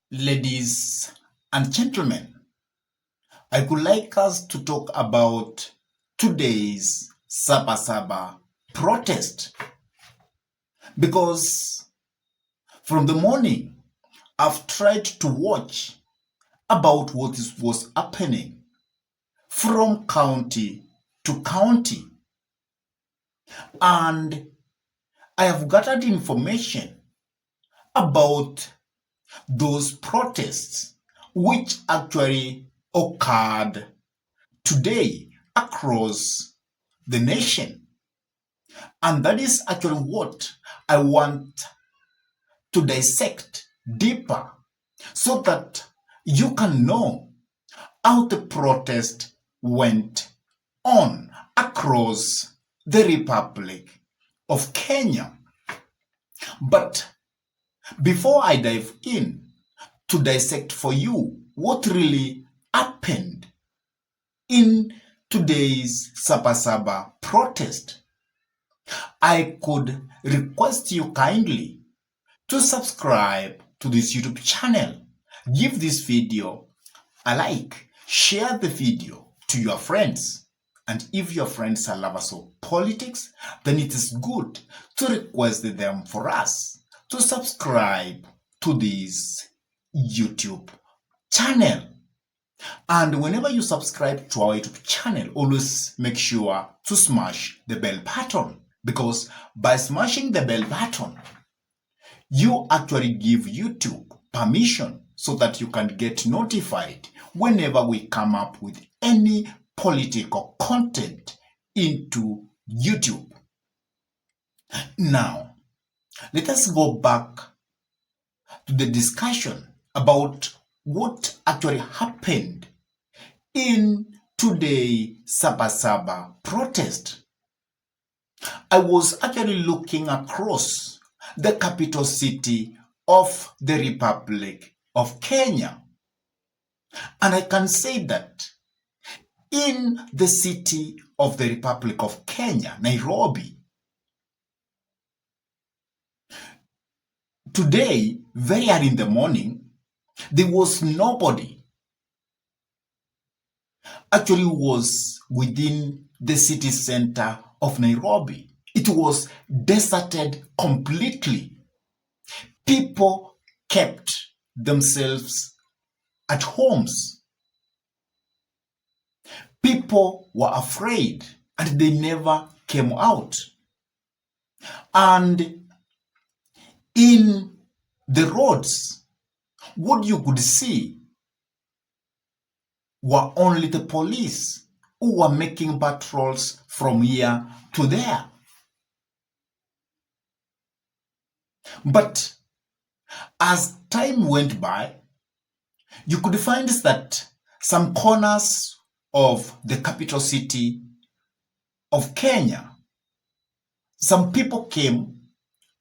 Ladies and gentlemen, I would like us to talk about today's Saba Saba protest because from the morning I've tried to watch about what was happening from county to county, and I have gathered information about those protests which actually occurred today across the nation. And that is actually what I want to dissect deeper so that you can know how the protest went on across the Republic of Kenya. But before I dive in to dissect for you what really happened in today's Saba Saba protest, I could request you kindly to subscribe to this YouTube channel. Give this video a like, share the video to your friends. And if your friends are lovers of politics, then it is good to request them for us to subscribe to this YouTube channel. And whenever you subscribe to our YouTube channel, always make sure to smash the bell button, because by smashing the bell button, you actually give YouTube permission so that you can get notified whenever we come up with any political content into YouTube. Now, let us go back to the discussion about what actually happened in today's Saba Saba protest. I was actually looking across the capital city of the Republic of Kenya, and I can say that in the city of the Republic of Kenya, Nairobi, today, very early in the morning, there was nobody actually was within the city center of Nairobi. It was deserted completely. People kept themselves at homes. People were afraid and they never came out. And in the roads, what you could see were only the police who were making patrols from here to there. But as time went by, you could find that some corners of the capital city of Kenya, some people came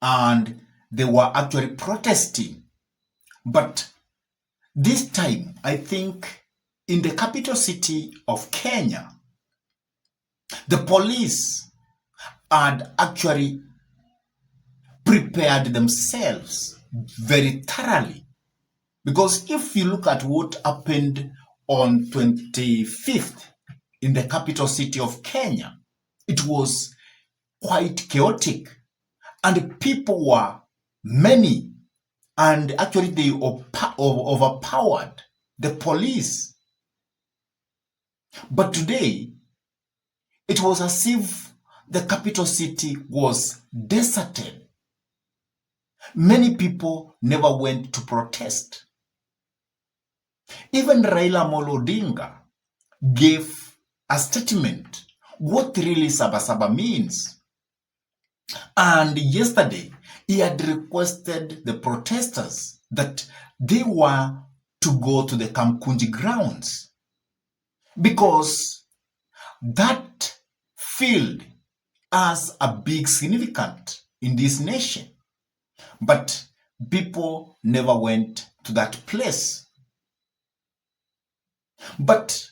and they were actually protesting. But this time, I think in the capital city of Kenya, the police had actually prepared themselves very thoroughly. Because if you look at what happened on 25th in the capital city of Kenya, it was quite chaotic and people were many, and actually they overpowered the police. But today, it was as if the capital city was deserted. Many people never went to protest. Even Raila Amolo Odinga gave a statement what really Saba Saba means. And yesterday, he had requested the protesters that they were to go to the Kamkunji grounds because that field has a big significance in this nation. But people never went to that place. But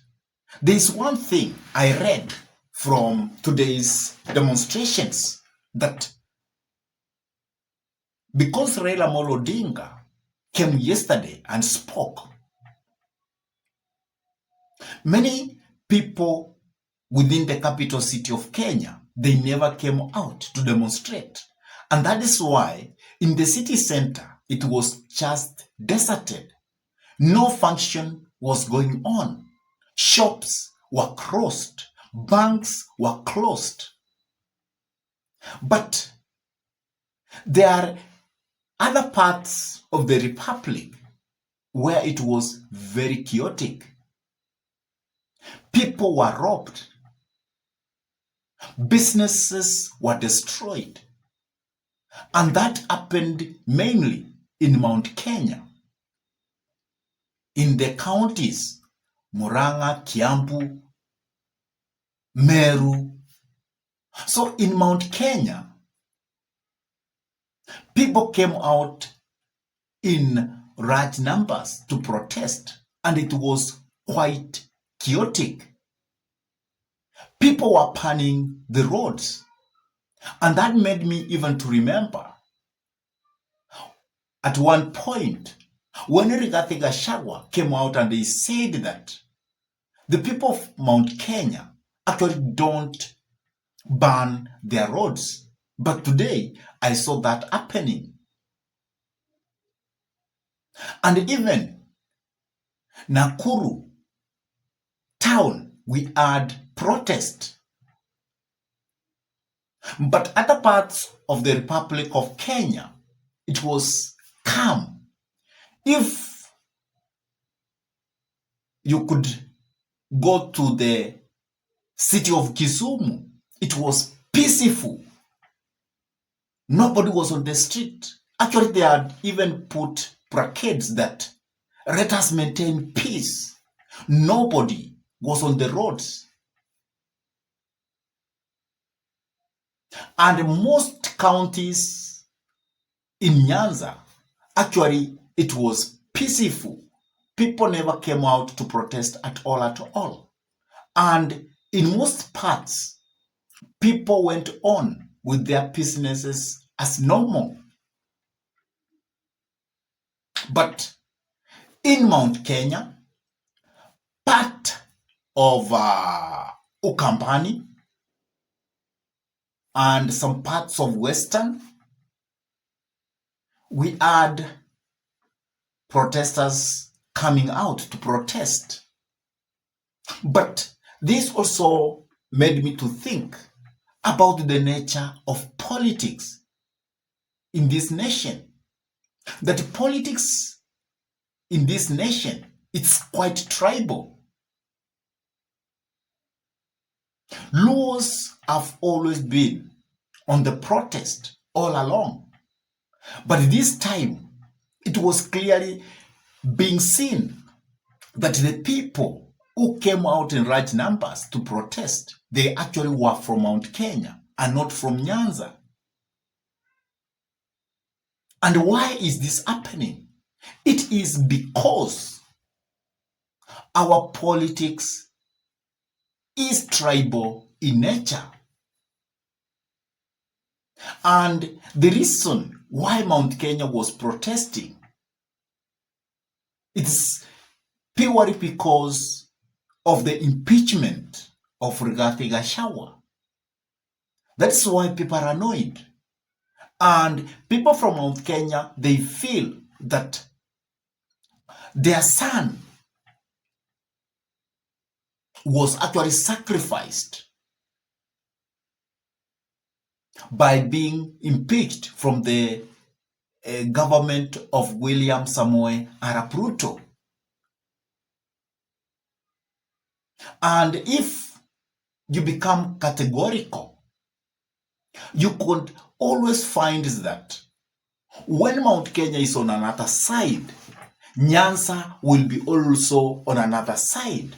there is one thing I read from today's demonstrations, that because Raila Amolo Odinga came yesterday and spoke. Many people within the capital city of Kenya, they never came out to demonstrate. And that is why in the city center, it was just deserted. No function was going on. Shops were closed. Banks were closed. But there are other parts of the republic where it was very chaotic. People were robbed. Businesses were destroyed. And that happened mainly in Mount Kenya. In the counties, Murang'a, Kiambu, Meru. So in Mount Kenya, people came out in large numbers to protest, and it was quite chaotic. People were panning the roads, and that made me even to remember at one point when Rigathi Gachagua came out and he said that the people of Mount Kenya actually don't ban their roads. But today, I saw that happening. And even Nakuru town, we had protest. But other parts of the Republic of Kenya, it was calm. If you could go to the city of Kisumu, it was peaceful. Nobody was on the street. Actually, they had even put placards that let us maintain peace. Nobody was on the roads. And most counties in Nyanza, actually, it was peaceful. People never came out to protest at all. And in most parts, people went on with their businesses as normal. But in Mount Kenya, part of Ukambani and some parts of Western, we had protesters coming out to protest. But this also made me to think about the nature of politics in this nation. That politics in this nation, it's quite tribal. Laws have always been on the protest all along. But this time, it was clearly being seen that the people who came out in large numbers to protest, they actually were from Mount Kenya and not from Nyanza. And why is this happening? It is because our politics is tribal in nature. And the reason why Mount Kenya was protesting, it's purely because of the impeachment of Rigathi Gachagua. That's why people are annoyed. And people from Mount Kenya, they feel that their son was actually sacrificed by being impeached from the government of William Samoei Arap Ruto. And if you become categorical, you could always find that when Mount Kenya is on another side, Nyanza will be also on another side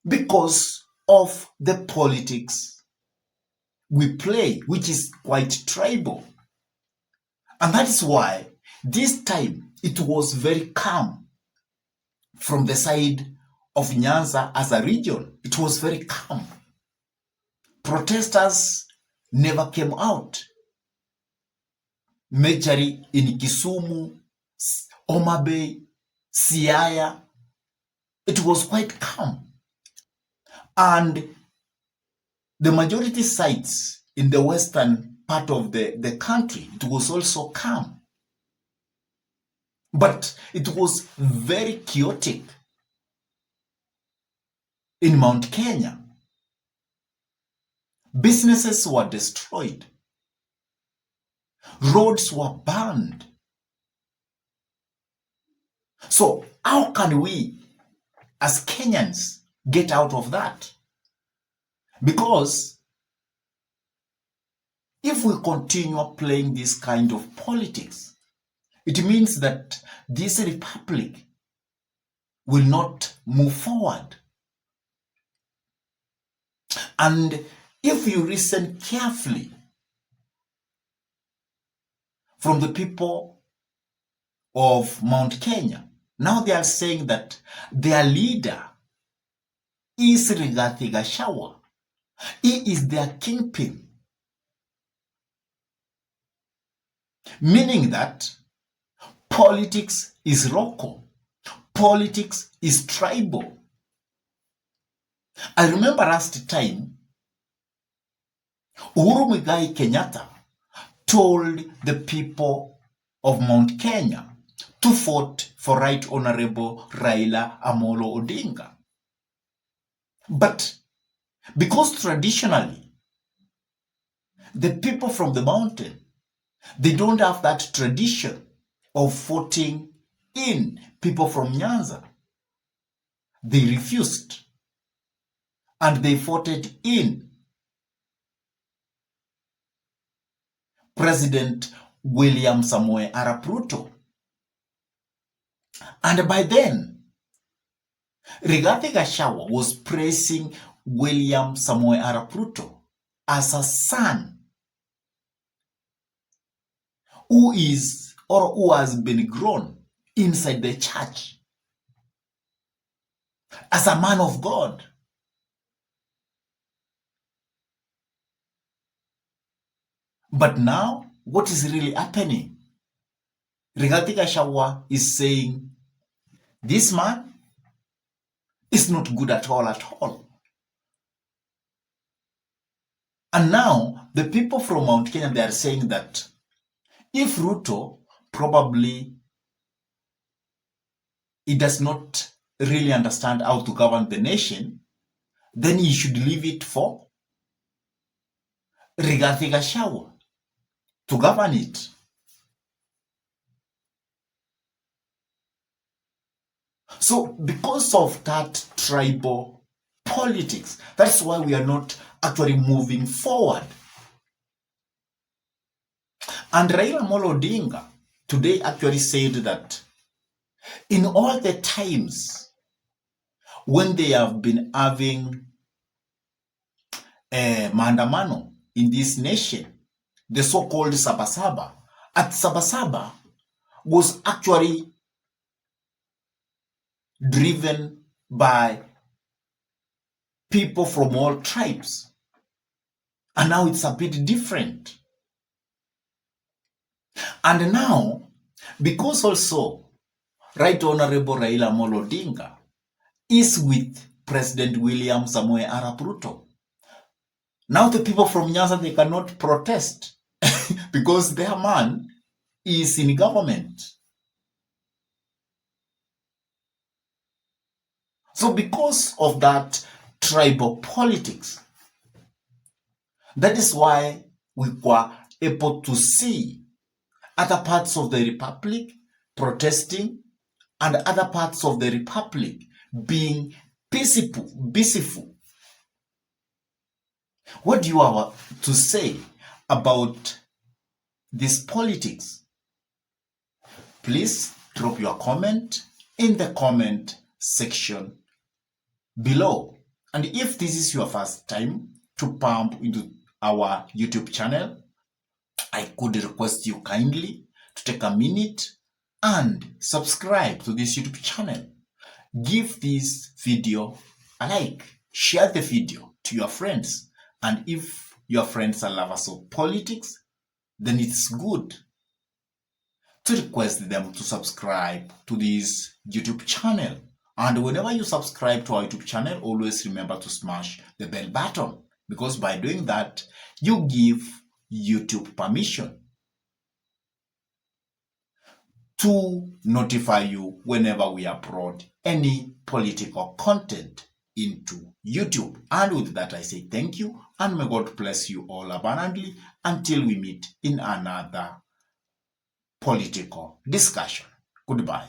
because of the politics we play, which is quite tribal. And that is why this time it was very calm from the side of Nyanza as a region. It was very calm. Protesters never came out. Majorly in Kisumu, Homa Bay, Siaya, it was quite calm. And the majority sites in the western part of the country, it was also calm. But it was very chaotic in Mount Kenya. Businesses were destroyed. Roads were burned. So how can we, as Kenyans, get out of that? Because if we continue playing this kind of politics, it means that this republic will not move forward. And if you listen carefully from the people of Mount Kenya, now they are saying that their leader is Rigathi Gachagua. He is their kingpin. Meaning that politics is local. Politics is tribal. I remember last time, Uhuru Muigai Kenyatta told the people of Mount Kenya to vote for Right Honorable Raila Amolo Odinga. But because traditionally, the people from the mountain, they don't have that tradition of voting in people from Nyanza. They refused. And they voted in President William Samoei Arap Ruto. And by then, Rigathi Gachagua was praising William Samoei Arap Ruto as a son who is or who has been grown inside the church as a man of God. But now, what is really happening? Rigathi Gachagua is saying, this man is not good at all. And now, the people from Mount Kenya, they are saying that if Ruto probably he does not really understand how to govern the nation, then he should leave it for Rigathi Gachagua to govern it. So because of that tribal politics, that's why we are not actually moving forward. And Raila Amolo Odinga today actually said that in all the times when they have been having maandamano in this nation, the so-called Saba Saba, at Saba Saba was actually driven by people from all tribes. And now it's a bit different. And now, because also Right Honorable Raila Amolo Odinga is with President William Samoei Arap Ruto, now the people from Nyanza, they cannot protest because their man is in government. So because of that tribal politics, that is why we were able to see other parts of the republic protesting and other parts of the republic being peaceful. What do you have to say about this politics? Please drop your comment in the comment section below. And if this is your first time to pump into our YouTube channel, I could request you kindly to take a minute and subscribe to this YouTube channel. Give this video a like, share the video to your friends, and if your friends are lovers of politics, then it's good to request them to subscribe to this YouTube channel. And whenever you subscribe to our YouTube channel, always remember to smash the bell button, because by doing that, you give YouTube permission to notify you whenever we upload any political content into YouTube. And with that, I say thank you, and may God bless you all abundantly until we meet in another political discussion. Goodbye.